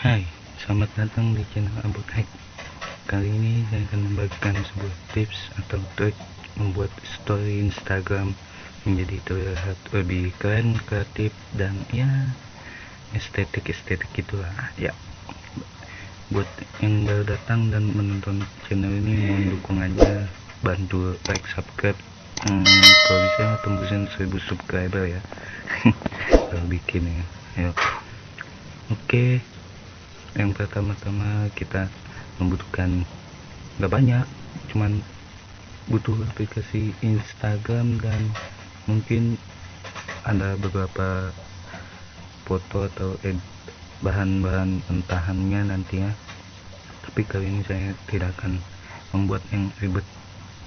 Hai, selamat datang di channel Abot Hack. Kali ini saya akan membagikan sebuah tips atau trik membuat story Instagram menjadi terlihat lebih keren, kreatif, dan ya estetik gitulah ya. Buat yang baru datang dan menonton channel ini, mohon dukung aja, bantu like, subscribe, kalau bisa tembusin 1000 subscriber ya. Kalau bikin ya, ayo. Oke, yang pertama-tama kita membutuhkan nggak banyak, cuman butuh aplikasi Instagram dan mungkin ada beberapa foto atau bahan-bahan pentahannya nantinya. Tapi kali ini saya tidak akan membuat yang ribet,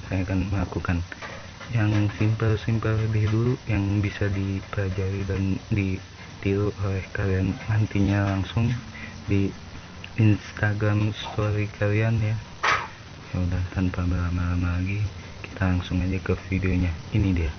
saya akan melakukan yang simpel dulu, yang bisa dipelajari dan ditiru oleh kalian nantinya langsung di Instagram story kalian ya. Ya udah, tanpa berlama-lama lagi, kita langsung aja ke videonya. Ini dia.